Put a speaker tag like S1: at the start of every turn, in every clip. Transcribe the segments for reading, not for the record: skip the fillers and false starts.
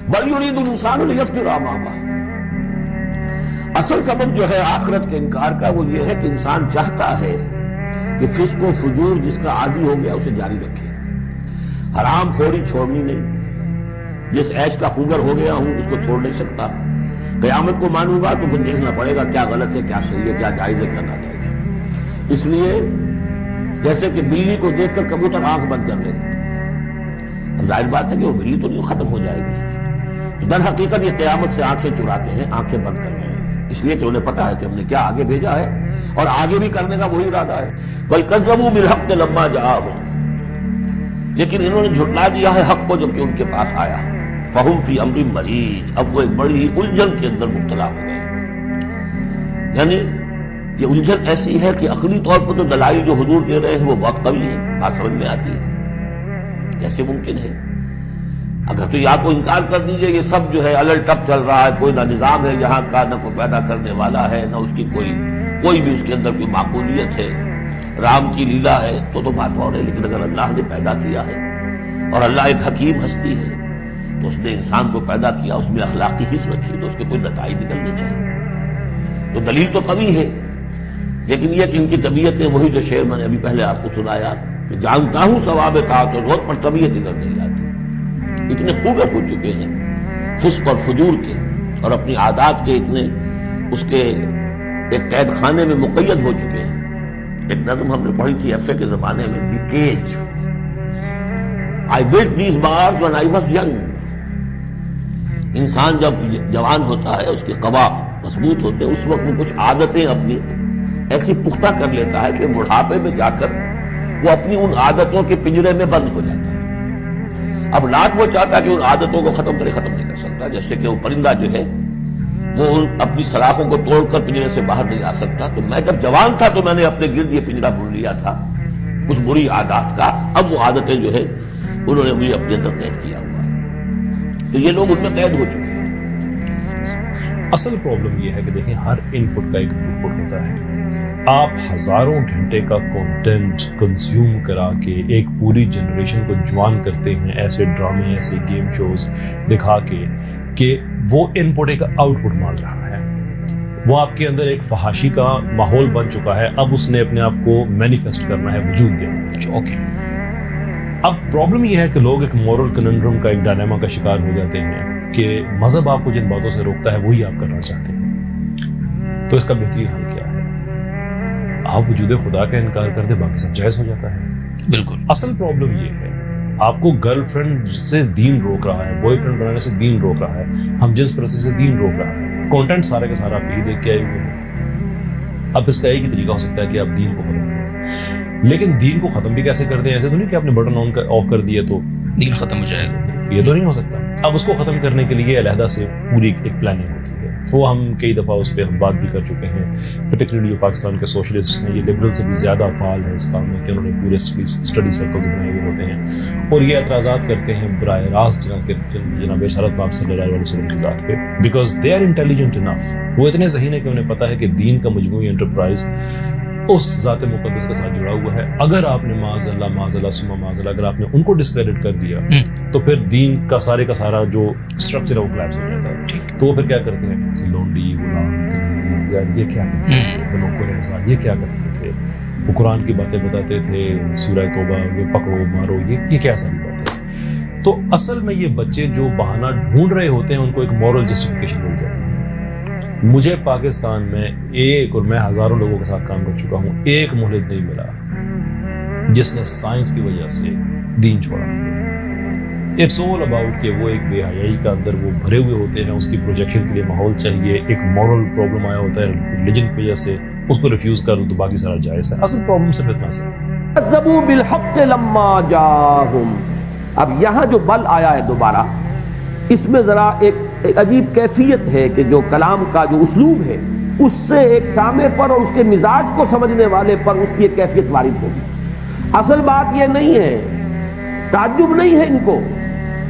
S1: بل یرید الانسان لیفجر امامہ. اصل سبب جو ہے آخرت کے انکار کا وہ یہ ہے کہ انسان چاہتا ہے کہ فسق و فجور جس کا عادی ہو گیا اسے جاری رکھے. حرام خوری چھوڑنی نہیں. جس عیش کا خوگر ہو گیا ہوں اس کو چھوڑ نہیں سکتا. قیامت کو مانوں گا تو پھر دیکھنا پڑے گا کیا غلط ہے کیا صحیح ہے کیا جائز ہے کیا ناجائز ہے. اس لیے جیسے کہ بلی کو دیکھ کر کبوتر آنکھ بند کر لے, ظاہر بات ہے کہ وہ بلی تو نہیں ختم ہو جائے گی. در حقیقت یہ قیامت سے آنکھیں چراتے ہیں, آنکھیں بند کر رہے ہیں, اس لیے کہ انہیں پتا ہے کہ ہم نے کیا آگے بھیجا ہے اور آگے بھی کرنے کا وہی ارادہ ہے. بل کذبوا بالحق لما جاءهم, لیکن انہوں نے جھٹلا دیا ہے حق کو جب کہ ان کے پاس آیا. فہم فی امر مریج, اب وہ ایک بڑی ہی الجھن کے اندر مبتلا ہو گئے. یعنی یہ الجھن ایسی ہے کہ عقلی طور پر تو دلائل جو حضور دے رہے ہیں وہ بہت قوی ہیں, بات سمجھ میں آتی ہے کیسے ممکن ہے. اگر تو یا تو انکار کر دیجئے یہ سب جو ہے الل ٹپ چل رہا ہے, کوئی نہ نظام ہے یہاں کا, نہ کوئی پیدا کرنے والا ہے, نہ اس کی کوئی بھی اس کے اندر کوئی معقولیت ہے, رام کی لیلا ہے, تو بات اور ہے. لیکن اگر اللہ نے پیدا کیا ہے اور اللہ ایک حکیم ہستی ہے تو اس نے انسان کو پیدا کیا, اس میں اخلاقی حص رکھی, تو اس کے کوئی نتائج نکلنے چاہیے. تو دلیل تو قوی ہے, لیکن یہ کہ ان کی طبیعتیں وہی جو شعر میں نے ابھی پہلے آپ کو سنایا کہ جانتا ہوں ثواب طاعت و روت پر طبیعت ادھر نہیں آتی. اتنے خوگر ہو چکے ہیں فسق اور فجور کے اور اپنی عادات کے اتنے اس کے ایک قید خانے میں مقید ہو چکے ہیں. ایک نظم ہم نے پڑھی تھی ایف اے کے زمانے میں, دی cage. I built these bars when I was young. انسان جب جوان ہوتا ہے اس کے قوا مضبوط ہوتے ہیں, اس وقت وہ کچھ عادتیں اپنی ایسی پختہ کر لیتا ہے کہ بڑھاپے میں جا کر وہ اپنی ان عادتوں کے پنجرے میں بند ہو جاتا ہے. اب لاکھ وہ چاہتا ہے کہ ان عادتوں کو ختم نہیں کر سکتا. جیسے کہ وہ پرندہ جو ہے وہ اپنی سلاخوں کو توڑ کر پنجرے سے باہر نہیں آ سکتا. تو میں جب جوان تھا تو میں نے اپنے گرد یہ پنجرا بن لیا تھا کچھ بری عادات کا. اب وہ عادتیں جو ہے انہوں نے مجھے اپنے اندر قید کیا ہوا ہے, تو یہ لوگ ان میں قید ہو چکے ہیں.
S2: اصل پرابلم یہ ہے کہ دیکھیں ہر ان پٹ کا ایک آؤٹ پٹ ہوتا ہے. آپ ہزاروں گھنٹے کا کنٹینٹ کنزیوم کرا کے ایک پوری جنریشن کو جوان کرتے ہیں ایسے ڈرامے ایسے گیم شوز دکھا کے کہ وہ ان پٹ ایک آؤٹ پٹ مان رہا ہے. وہ آپ کے اندر ایک فحاشی کا ماحول بن چکا ہے. اب اس نے اپنے آپ کو مینیفیسٹ کرنا ہے, وجود دینا ہے. اب پرابلم یہ ہے کہ لوگ ایک مورل کننڈرم کا ایک ڈائلیما کا شکار ہو جاتے ہیں کہ مذہب آپ کو جن باتوں سے روکتا ہے وہی آپ کرنا چاہتے ہیں. تو اس کا بہترین حل کیا ہے؟ آپ وجود خدا کا انکار کر دیں, باقی سب جائز ہو جاتا ہے. بالکل. اصل پرابلم یہ ہے آپ کو گرل فرینڈ سے دین روک رہا ہے, بوائے فرینڈ بنانے سے دین روک رہا ہے, ہم جنس پرستی سے دین روک رہا ہے. کانٹینٹ سارے کا سارا آپ یہی دیکھ کے آئے ہوئے ہیں. اب اس کا ایک ہی طریقہ ہو سکتا ہے کہ آپ دین کو ختم کر دیں, لیکن دین کو ختم بھی کیسے کر دیں؟ ایسے تو نہیں کہ آپ نے بٹن آف کر دیا تو دین ختم ہو جائے گا, یہ تو نہیں ہو سکتا. اب اس کو ختم کرنے کے لیے علیحدہ سے پوری ایک پلاننگ ہوتی ہے. وہ ہم کئی دفعہ اس پہ ہم بات بھی کر چکے ہیں. پرٹیکولرلی جو پاکستان کے سوشلسٹ ہیں, یہ لبرل سے بھی زیادہ فعال ہے اس کام میں کہ انہوں نے پورے اسٹڈی سرکلز بنائے ہوئے ہوتے ہیں اور یہ اعتراضات کرتے ہیں براہ راست جناب رسالت باب صلی اللہ علیہ وسلم کی ذات پہ, because they are intelligent enough. وہ اتنے ذہین ہے کہ انہیں پتا ہے کہ دین کا مجموعی انٹرپرائز اس ذات مقدس کے ساتھ جڑا ہوا ہے. اگر آپ نے معاذ اللہ ثم معاذ اللہ اگر آپ نے ان کو ڈسکریڈٹ کر دیا تو پھر دین کا سارا جو اسٹرکچر ہے وہ کولیپس ہو جاتا ہے. تو وہ پھر کیا کرتے ہیں, لونڈی غلام یہ کیا کرتے تھے, یہ کیا کرتے تھے, وہ قرآن کی باتیں بتاتے تھے, سورہ توبہ یہ پکڑو مارو, یہ کیا ساری باتیں. تو اصل میں یہ بچے جو بہانہ ڈھونڈ رہے ہوتے ہیں ان کو ایک مورل جسٹیفیکیشن مل جاتی ہے. مجھے پاکستان میں ایک, اور میں ہزاروں لوگوں کے ساتھ کام کر چکا ہوں, ایک ملحد نہیں ملا جس نے سائنس کی وجہ سے دین چھوڑا. اٹس آل اباؤٹ کہ وہ ایک بے حیائی کا اندر وہ بھرے ہوئے ہوتے ہیں, اس کی پروجیکشن کے لیے ماحول چاہیے, ایک مورل پرابلم آیا ہوتا ہے ریلیجن کی وجہ سے, اس کو ریفیوز کر دو تو باقی سارا جائز ہے. اصل پرابلم صرف اتنا سے
S1: کذبوا بالحق لما جاءهم. اب یہاں جو بل آیا ہے دوبارہ, اس میں ذرا ایک عجیب کیفیت ہے کہ جو کلام کا جو اسلوب ہے اس سے ایک سامع پر اور اس کے مزاج کو سمجھنے والے پر اس کی ایک کیفیت وارد ہوگی. اصل بات یہ نہیں ہے, تعجب نہیں ہے ان کو,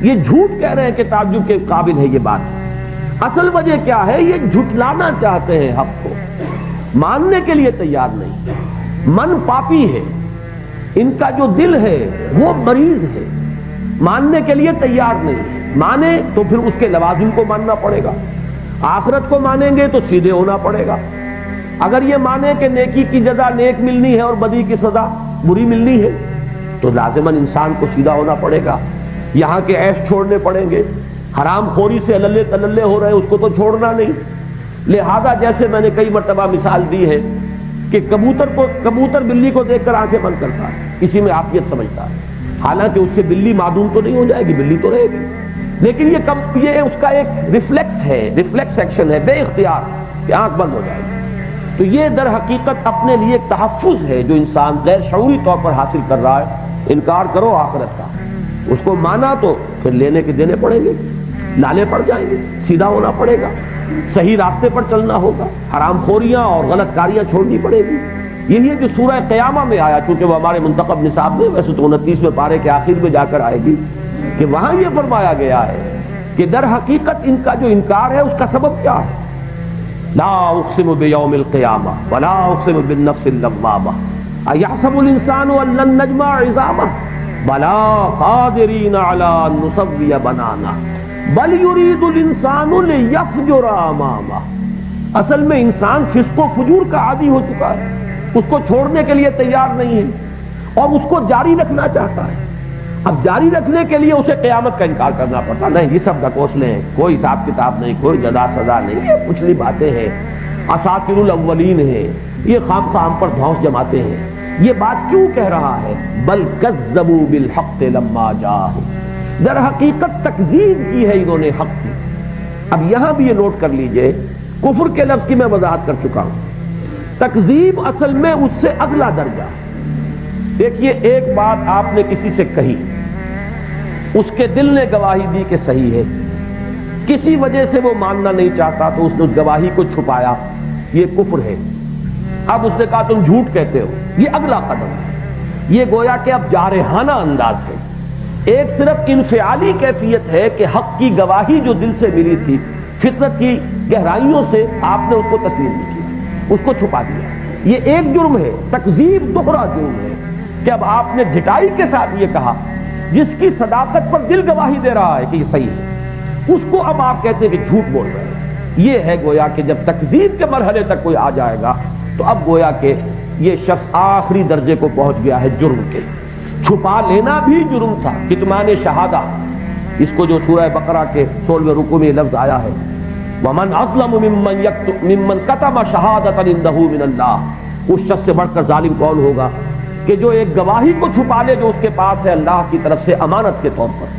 S1: یہ جھوٹ کہہ رہے ہیں کہ تعجب کے قابل ہے یہ بات. اصل وجہ کیا ہے, یہ جھٹلانا چاہتے ہیں حق کو, ماننے کے لیے تیار نہیں. من پاپی ہے, ان کا جو دل ہے وہ مریض ہے, ماننے کے لیے تیار نہیں. مانے تو پھر اس کے لوازم کو ماننا پڑے گا، آخرت کو مانیں گے تو سیدھے ہونا پڑے گا۔ اگر یہ مانے کہ نیکی کی جزا نیک ملنی ہے اور بدی کی سزا بری ملنی ہے تو لازماً انسان کو سیدھا ہونا پڑے گا، یہاں کے عیش چھوڑنے پڑیں گے، حرام خوری سے اللے تللے ہو رہے ہیں اس کو تو چھوڑنا نہیں۔ لہذا جیسے میں نے کئی مرتبہ مثال دی ہے کہ کبوتر بلی کو دیکھ کر آنکھیں بند کرتا ہے، اسی میں عافیت سمجھتا ہے، حالانکہ اس سے بلی معدوم تو نہیں ہو جائے گی، بلی تو رہے گی، لیکن یہ اس کا ایک ریفلیکس ایکشن ہے بے اختیار کہ آنکھ بند ہو جائے گی۔ تو یہ در حقیقت اپنے لیے ایک تحفظ ہے جو انسان غیر شعوری طور پر حاصل کر رہا ہے۔ انکار کرو آخرت کا، اس کو مانا تو پھر لینے کے دینے پڑیں گے، لانے پڑ جائیں گے، سیدھا ہونا پڑے گا، صحیح راستے پر چلنا ہوگا، حرام خوریاں اور غلط کاریاں چھوڑنی پڑے گی۔ یہی ہے جو سورہ قیامہ میں آیا، چونکہ وہ ہمارے منتخب نصاب میں ویسے تو 29ویں پارے کے آخر میں جا کر آئے گی، کہ وہاں یہ فرمایا گیا ہے کہ در حقیقت ان کا جو انکار ہے اس کا سبب کیا ہے؟ لا اقسم بیوم القیامہ ولا اقسم بالنفس اللوامہ ایحسب الانسان ان لن نجمع عظامہ بلا قادرین علی ان نسوی بنانہ بل یرید الانسان لیفجر امامہ۔ اصل میں انسان فسق و فجور کا عادی ہو چکا ہے، اس کو چھوڑنے کے لیے تیار نہیں ہے اور اس کو جاری رکھنا چاہتا ہے۔ اب جاری رکھنے کے لیے اسے قیامت کا انکار کرنا پڑتا، نہیں یہ سب ڈکوسلے ہیں، کوئی حساب کتاب نہیں، کوئی جزا سزا نہیں، یہ پچھلی باتیں ہیں، اساطیر الاولین ہیں، یہ خام خام پر دھوس جماتے ہیں۔ یہ بات کیوں کہہ رہا ہے؟ بل کذبوا بالحق لما جاءہم، در حقیقت تکذیب کی ہے انہوں نے حق کی۔ اب یہاں بھی یہ نوٹ کر لیجئے، کفر کے لفظ کی میں وضاحت کر چکا ہوں، تکذیب اصل میں اس سے اگلا درجہ۔ دیکھیے ایک بات آپ نے کسی سے کہی، اس کے دل نے گواہی دی کہ صحیح ہے، کسی وجہ سے وہ ماننا نہیں چاہتا تو اس نے اس گواہی کو چھپایا، یہ کفر ہے۔ اب اس نے کہا تم جھوٹ کہتے ہو، یہ اگلا قدم ہے، یہ گویا کہ اب جارحانہ انداز ہے۔ ایک صرف انفعالی کیفیت ہے کہ حق کی گواہی جو دل سے ملی تھی، فطرت کی گہرائیوں سے آپ نے اس کو تسلیم نہیں کیا، اس کو چھپا دیا۔ یہ ایک جرم ہے، تکذیب دوہرا جرم ہے کہ اب آپ نے ڈھٹائی کے ساتھ یہ کہا، جس کی صداقت پر دل گواہی دے رہا ہے کہ یہ صحیح ہے، اس کو اب آپ کہتے ہیں کہ جھوٹ بول رہے ہیں۔ یہ ہے گویا کہ جب تکذیب کے مرحلے تک کوئی آ جائے گا تو اب گویا کہ یہ شخص آخری درجے کو پہنچ گیا ہے جرم کے۔ چھپا لینا بھی جرم تھا، کتمان شہادہ، اس کو جو سورہ بقرہ کے 16ویں رکوع میں لفظ آیا ہے، وَمَنْ أَظْلَمُ مِمَّنْ كَتَمَ شَهَادَةً عِندَهُ مِنَ اللَّهِ، اس شخص سے بڑھ کر ظالم کون ہوگا کہ جو ایک گواہی کو چھپا لے جو اس کے پاس ہے اللہ کی طرف سے امانت کے طور پر۔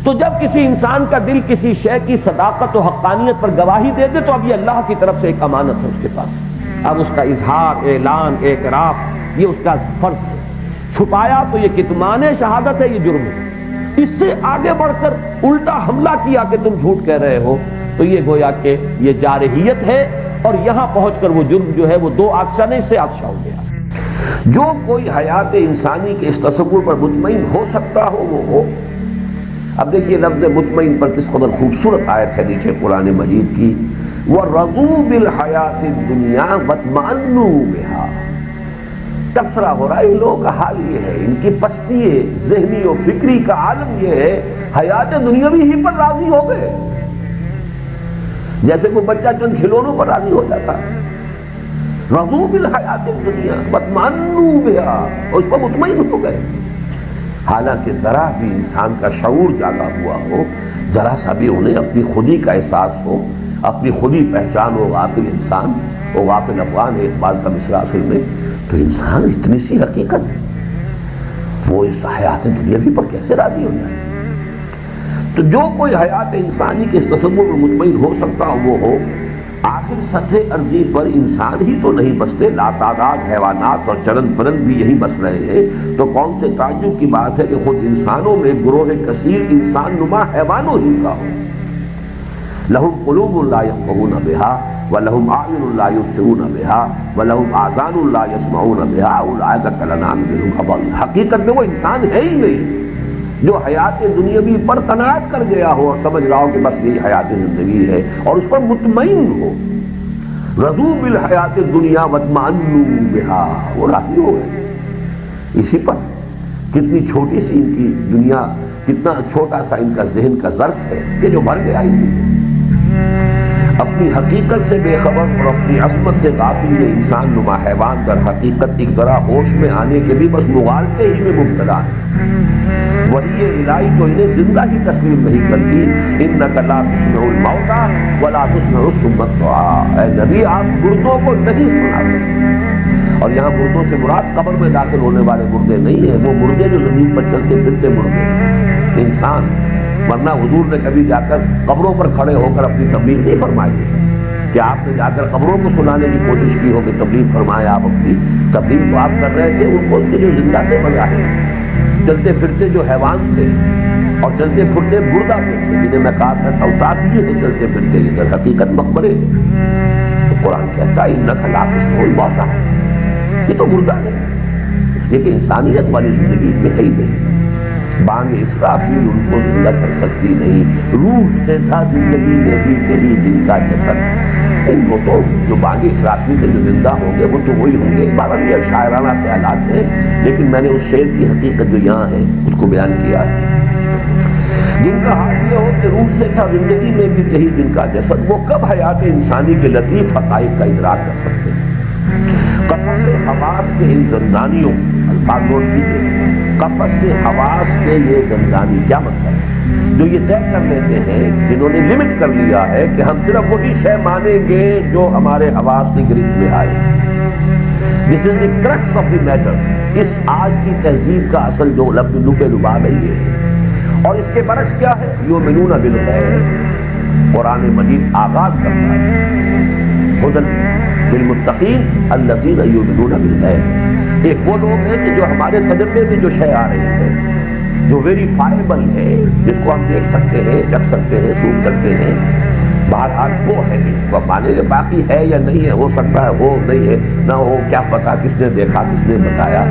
S1: تو جب کسی انسان کا دل کسی شے کی صداقت و حقانیت پر گواہی دے دے تو اب یہ اللہ کی طرف سے ایک امانت ہے اس کے پاس، اب اس کا اظہار، اعلان، اعتراف یہ اس کا فرض ہے۔ چھپایا تو یہ کتمان شہادت ہے، یہ جرم ہے۔ اس سے آگے بڑھ کر الٹا حملہ کیا کہ تم جھوٹ کہہ رہے ہو تو یہ گویا کہ یہ جارحیت ہے، اور یہاں پہنچ کر وہ جرم جو ہے وہ دو آدشہ نہیں سے آدشہ ہو گیا۔ جو کوئی حیات انسانی کے اس تصور پر مطمئن ہو سکتا ہو وہ ہو۔ اب دیکھیے لفظ مطمئن پر کس قدر خوبصورت آیت ہے نیچے قرآن مجید کی، وَرَضُوا بِالْحَيَاةِ الدُّنْيَا وَاطْمَأَنُّوا بِهَا۔ تبصرہ ہو رہا ہے ان لوگوں کا حال یہ ہے، ان کی پستی ذہنی و فکری کا عالم یہ ہے، حیات دنیاوی ہی پر راضی ہو گئے، جیسے کوئی بچہ چند کھلونوں پر راضی ہو جاتا ہے۔ رضوا بالحیات الدنیا واطمأنوا بها، اور اس پر مطمئن ہو گئے، حالانکہ ذرا بھی انسان کا شعور جاگا ہوا ہو، ذرا سا بھی انہیں اپنی خودی کا احساس ہو، اپنی خودی پہچان ہو، غافل انسان وہ غافل افغان ہے اقبال کا مصرع اصل میں، تو انسان اتنی سی حقیقت وہ اس حیات دنیاوی پر کیسے راضی ہو جائے؟ تو جو کوئی حیات انسانی کے اس تصور میں مطمئن ہو سکتا ہو وہ ہو۔ آخر سطح ارضی پر انسان ہی تو نہیں بستے، لاتعداد حیوانات اور چرن پرند بھی یہی بس رہے ہیں، تو کون سے تعجب کی بات ہے کہ خود انسانوں میں گروہ کثیر انسان نما حیوانوں ہی کا ہو۔ لَهُمْ قُلُوبٌ لَا يَفْقَهُونَ بِهَا وَلَهُمْ أَعْيُنٌ لَا يُبْصِرُونَ بِهَا وَلَهُمْ آذَانٌ لَا يَسْمَعُونَ بِهَا أُولَٰئِكَ كَالْأَنْعَامِ بَلْ هُمْ أَضَلُّ۔ حقیقت میں وہ انسان ہے ہی نہیں جو حیات دنیاوی پر قناعت کر گیا ہو اور سمجھ رہا ہو کہ بس یہی حیات زندگی ہے اور اس پر مطمئن ہو۔ رضوا بالحیات الدنیا واطمأنوا بها، وہ راضی ہو گئے اسی پر۔ کتنی چھوٹی سی ان کی دنیا کتنا چھوٹا سا ان کا ذہن کا ظرف ہے کہ جو بھر گیا اسی سے. اپنی حقیقت سے بے خبر اور اپنی عصمت سے غافل یہ انسان نما حیوان در حقیقت ایک ذرا ہوش میں آنے کے بھی بس مغالطے ہی میں مبتلا ہے. وہی الہی تو انہیں زندہ ہی تسلیم نہیں کرتی. انک لا تسمع الموتى ولا تسمع الصم الدعاء. اے نبی آپ مردوں کو نہیں سنا سکتے. اور یہاں مردوں سے مراد قبر میں داخل ہونے والے مردے نہیں ہیں، وہ مردے جو زمین پر چلتے پھرتے مردے انسان. ورنہ حضور نے کبھی جا کر قبروں پر کھڑے ہو کر اپنی تبلیغ نہیں فرمائی کہ آپ نے جا کر قبروں کو سنانے کی کوشش کی ہو کہ تبلیغ فرمائے. آپ اپنی تبلیغ تو آپ کر رہے تھے ان کو جو زندہ تھے بظاہر، چلتے پھرتے جو حیوان تھے اور چلتے پھرتے مردہ تھے جنہیں میں کہا تھا اوتاف یہ ہے چلتے پھرتے ادھر حقیقت مقبرے. تو قرآن کہتا ہے انک لا تسمع الموتى، یہ تو مردہ ہے، اس لیے کہ انسانیت والی زندگی میں ہے ہی نہیں. بانگ اسرافیل ان کو زندہ کر سکتی نہیں. روح سے تھا زندگی میں بھی کہیں جن کا جسد. ان کو تو جو بانگ اسرافیل سے جو زندہ ہوں گے وہ تو وہی ہوں گے. بارہ یہ شاعرانہ خیالات ہیں، لیکن میں نے اس شعر کی حقیقت جو یہاں ہے اس کو بیان کیا ہے. جن کا حال یہ ہو کہ روح سے تھا زندگی میں بھی کہیں جن کا جسد، وہ کب حیات انسانی کے لطیف حقائق کا ادراک کر سکتے ہیں. قفص حواس کے ان زندانیوں، الفاظ نوٹ کیجیے، قفص حواس کے یہ زندانی کیا مطلب ہے؟ جو یہ طے کر لیتے ہیں، جنہوں نے لمٹ کر لیا ہے کہ ہم صرف وہی شے مانیں گے جو ہمارے حواس کی گرفت میں آئے. دس از دی کرکس آف دی میٹر. اس آج کی تہذیب کا اصل جو لب لباب ہے یہ ہے. اور اس کے برعکس کیا ہے؟ یؤمنون بالغیب. قرآن مجید آغاز کرتا ہے ہدی للمتقین الذین یؤمنون بالغیب. ایک وہ لوگ ہیں کہ جو ہمارے تجربے میں جو شے آ رہی ہے، جو ویریفائبل ہے، جس کو ہم دیکھ سکتے ہیں، چکھ سکتے ہیں، سوکھ سکتے ہیں، بہرحال وہ ہے جس کو ہم مانیں گے. باقی ہے یا نہیں ہے، ہو سکتا ہے ہو، نہیں ہے نہ ہو، کیا پتا کس نے دیکھا کس نے بتایا.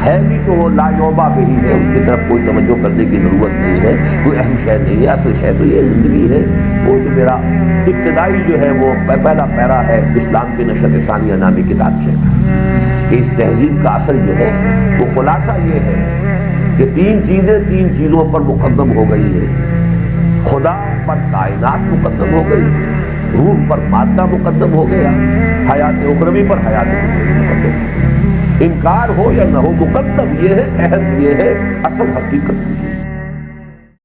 S1: ہے بھی تو وہ لا یوبا بھی ہے، اس کی طرف کوئی توجہ کرنے کی ضرورت نہیں ہے، کوئی اہم شے نہیں ہے. اصل شے تو یہ زندگی ہے. وہ جو میرا ابتدائی جو ہے وہ پہلا پیرا ہے اسلام کی نشأت ثانیہ نامی کتاب سے، کہ اس تہذیب کا اصل جو ہے وہ خلاصہ یہ ہے کہ تین چیزوں پر مقدم ہو گئی ہے. خدا پر کائنات مقدم ہو گئی، روح پر مادہ مقدم ہو گیا، حیات اخروی پر حیات اخروی مقدم. انکار ہو یا نہ ہو، مقدم یہ ہے، اہم یہ ہے، اصل حقیقت